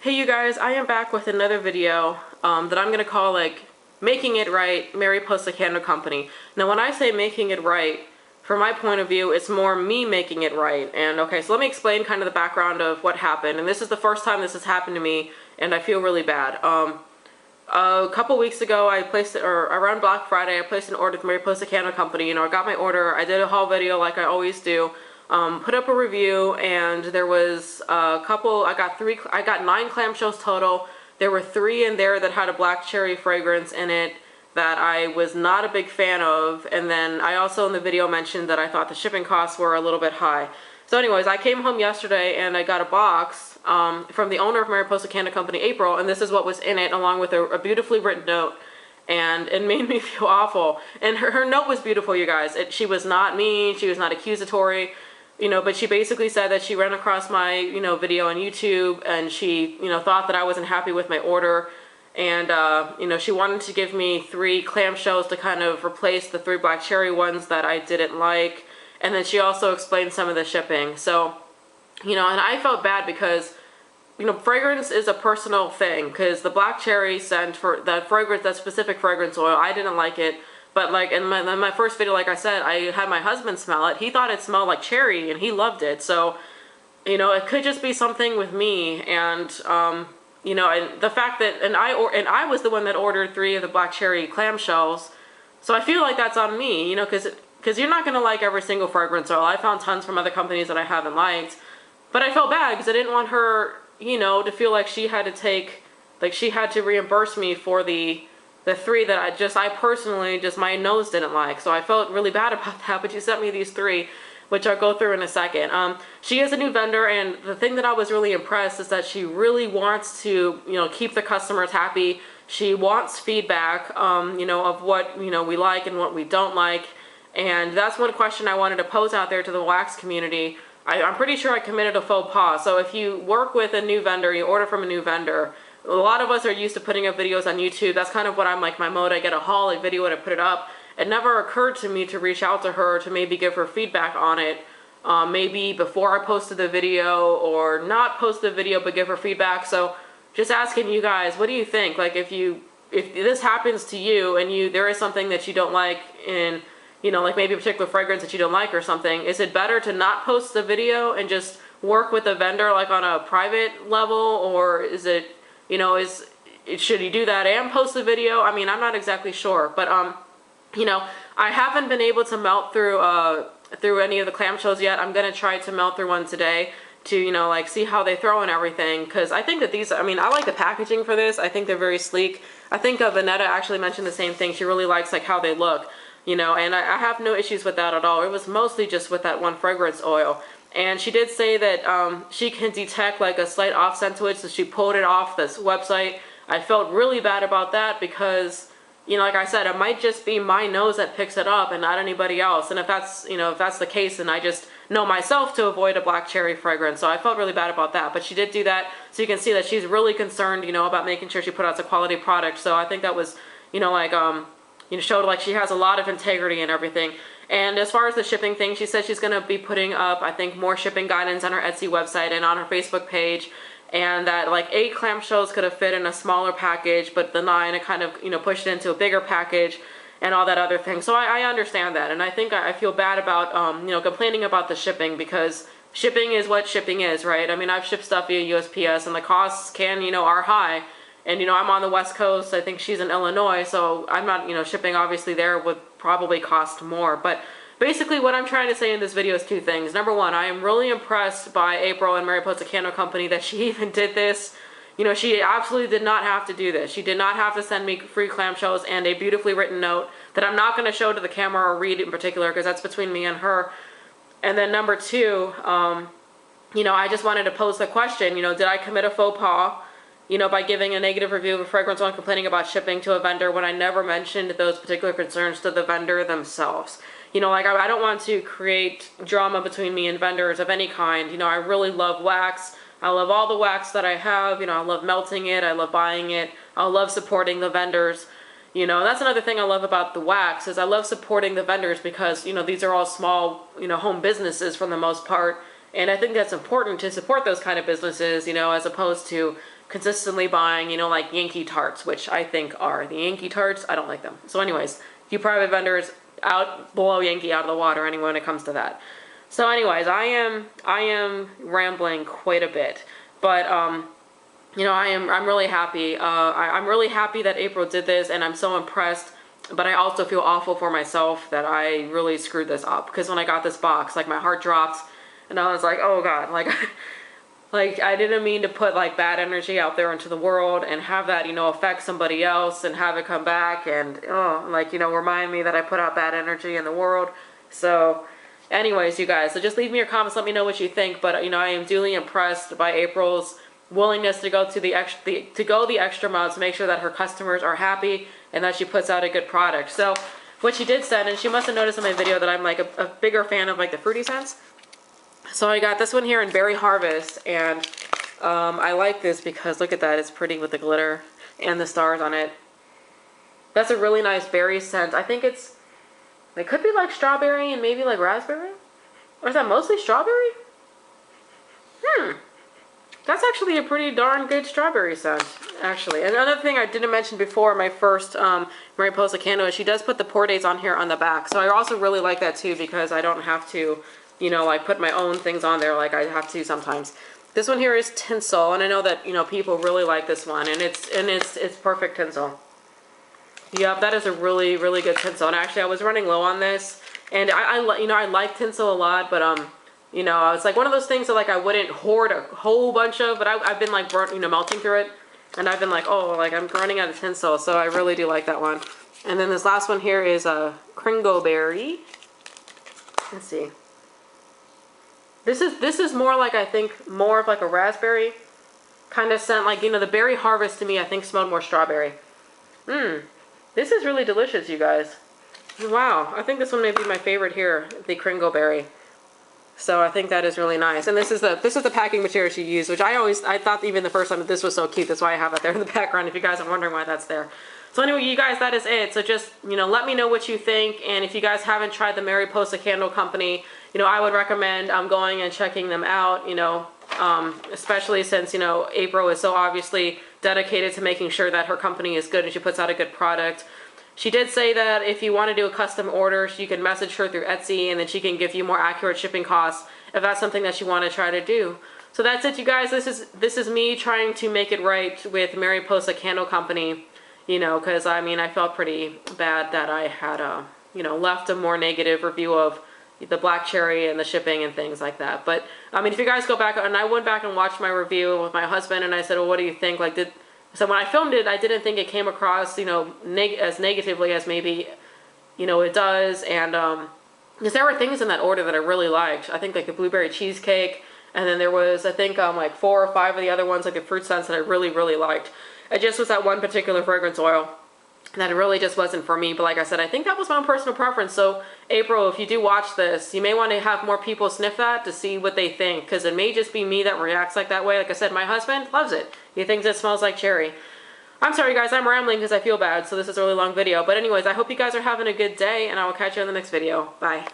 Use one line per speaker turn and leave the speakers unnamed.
Hey you guys, I am back with another video that I'm gonna call like Making It Right, Mariposa Candle Company. Now when I say making it right, from my point of view, it's more me making it right. And okay, so let me explain kind of the background of what happened. And this is the first time this has happened to me, and I feel really bad. A couple weeks ago, or around Black Friday, I placed an order with Mariposa Candle Company. You know, I got my order, I did a haul video like I always do. Put up a review, and there was a couple, I got 9 clamshells total. There were 3 in there that had a black cherry fragrance in it that I was not a big fan of. And then I also in the video mentioned that I thought the shipping costs were a little bit high. So anyways, I came home yesterday and I got a box from the owner of Mariposa Candle Company, April, and this is what was in it, along with a beautifully written note. And it made me feel awful. And her note was beautiful, you guys. She was not mean, she was not accusatory. You know, but she basically said that she ran across my, video on YouTube, and she, thought that I wasn't happy with my order. And, she wanted to give me 3 clamshells to kind of replace the 3 black cherry ones that I didn't like. And then she also explained some of the shipping. So, and I felt bad because, fragrance is a personal thing. Because the black cherry scent for that fragrance, that specific fragrance oil, I didn't like it. But like in my first video, like I said, I had my husband smell it. He thought it smelled like cherry and he loved it. So, it could just be something with me. And, and the fact that, and I was the one that ordered 3 of the black cherry clamshells. So I feel like that's on me, because you're not going to like every single fragrance oil. I found tons from other companies that I haven't liked. But I felt bad because I didn't want her, to feel like she had to reimburse me for the 3 that I personally, my nose didn't like. So I felt really bad about that, but she sent me these 3, which I'll go through in a second. She is a new vendor, and the thing that I was really impressed is that she really wants to, keep the customers happy. She wants feedback, of what, we like and what we don't like. And that's one question I wanted to pose out there to the wax community. I'm pretty sure I committed a faux pas. So if you work with a new vendor, you order from a new vendor, a lot of us are used to putting up videos on YouTube. That's kind of what I'm like, my mode. I get a haul, a video, and I put it up. It never occurred to me to reach out to her to maybe give her feedback on it. Maybe before I posted the video, or not post the video but give her feedback. So just asking you guys, what do you think? Like if this happens to you and there is something that you don't like in, like maybe a particular fragrance that you don't like or something, is it better to not post the video and just work with the vendor like on a private level, or is it, should you do that and post the video? I mean, I'm not exactly sure, but I haven't been able to melt through any of the clamshells yet. I'm gonna try to melt through one today to see how they throw and everything, because I think that these, I like the packaging for this. I think they're very sleek. I think Vanetta actually mentioned the same thing. She really likes how they look, and I have no issues with that at all. It was mostly just with that one fragrance oil. And she did say that she can detect a slight off scent to it, so she pulled it off this website. I felt really bad about that because, like I said, it might just be my nose that picks it up and not anybody else. And if that's, if that's the case, then I just know myself to avoid a black cherry fragrance. So I felt really bad about that. But she did do that, so you can see that she's really concerned, about making sure she put out a quality product. So I think that was, showed she has a lot of integrity and everything. And as far as the shipping thing, she said she's going to be putting up, I think, more shipping guidance on her Etsy website and on her Facebook page. And that 8 clamshells could have fit in a smaller package, but the 9, it kind of, pushed it into a bigger package and all that other thing. So I understand that. And I think I feel bad about, complaining about the shipping, because shipping is what shipping is, right? I mean, I've shipped stuff via USPS and the costs are high. And, I'm on the West Coast. I think she's in Illinois, so I'm not, shipping obviously there would probably cost more. But basically what I'm trying to say in this video is 2 things. Number 1, I am really impressed by April and Mariposa Candle Company that she even did this. She absolutely did not have to do this. She did not have to send me free clamshells and a beautifully written note that I'm not going to show to the camera or read in particular, because that's between me and her. And then number 2, I just wanted to pose the question, did I commit a faux pas? By giving a negative review of a fragrance oil and complaining about shipping to a vendor when I never mentioned those particular concerns to the vendor themselves. I don't want to create drama between me and vendors of any kind. I really love wax. I love all the wax that I have. I love melting it. I love buying it. I love supporting the vendors. That's another thing I love about the wax, is I love supporting the vendors because, these are all small, home businesses for the most part. And I think that's important to support those kind of businesses, as opposed to consistently buying, you know, like Yankee tarts, which I think are the Yankee tarts. I don't like them. So anyways, you private vendors, out blow Yankee out of the water anyway when it comes to that. So anyways, I am rambling quite a bit, but you know, I'm really happy. I'm really happy that April did this, and I'm so impressed. But I also feel awful for myself that I really screwed this up, because when I got this box, like my heart dropped, and I was like, oh God, like. Like, I didn't mean to put, like, bad energy out there into the world and have that, you know, affect somebody else and have it come back and, oh, like, you know, remind me that I put out bad energy in the world. So, anyways, you guys, so just leave me your comments, let me know what you think. But, you know, I am duly impressed by April's willingness to go to the extra mile to make sure that her customers are happy and that she puts out a good product. So, what she did said, and she must have noticed in my video that I'm, like, a bigger fan of, like, the fruity scents. So I got this one here in Berry Harvest, and I like this because look at that, it's pretty with the glitter and the stars on it. That's a really nice berry scent. I think it could be like strawberry and maybe like raspberry. Or is that mostly strawberry? That's actually a pretty darn good strawberry scent, actually. And another thing I didn't mention before, my first Mariposa Candle, is she does put the pour dates on here on the back. So I also really like that too, because I don't have to, you know, like put my own things on there like I have to sometimes. This one here is tinsel, and I know that, you know, people really like this one, and it's perfect tinsel. Yep, that is a really, really good tinsel. And actually, I was running low on this, and you know, I like tinsel a lot, but you know, it's like one of those things that like I wouldn't hoard a whole bunch of, but I've been like you know, melting through it, and I've been like, oh, like I'm running out of tinsel, so I really do like that one. And then this last one here is a Kringleberry. Let's see. This is more like, I think, more of like a raspberry kind of scent. Like, you know, the Berry Harvest to me, I think, smelled more strawberry. This is really delicious, you guys. Wow, I think this one may be my favorite here, the Kringleberry. So I think that is really nice. And this is the packing material she used, which I thought even the first time that this was so cute. That's why I have it there in the background, if you guys are wondering why that's there. So anyway, you guys, that is it. So just, you know, let me know what you think. And if you guys haven't tried the Mariposa Candle Company, you know, I would recommend going and checking them out, you know, especially since, you know, April is so obviously dedicated to making sure that her company is good and she puts out a good product. She did say that if you want to do a custom order, you can message her through Etsy, and then she can give you more accurate shipping costs if that's something that you want to try to do. So that's it, you guys. This is me trying to make it right with Mariposa Candle Company. You know, because, I mean, I felt pretty bad that I had, you know, left a more negative review of the black cherry and the shipping and things like that. But, I mean, if you guys go back, and I went back and watched my review with my husband, and I said, well, what do you think? Like, so when I filmed it, I didn't think it came across, you know, as negatively as maybe, you know, it does. And, because there were things in that order that I really liked. I think, like, the blueberry cheesecake, and then there was, I think, like 4 or 5 of the other ones, like the fruit scents that I really, really liked. It just was that one particular fragrance oil that it really just wasn't for me. But like I said, I think that was my own personal preference. So April, if you do watch this, you may want to have more people sniff that to see what they think, because it may just be me that reacts like that way. Like I said, my husband loves it. He thinks it smells like cherry. I'm sorry guys, I'm rambling because I feel bad, so this is a really long video. But anyways, I hope you guys are having a good day, and I will catch you in the next video. Bye.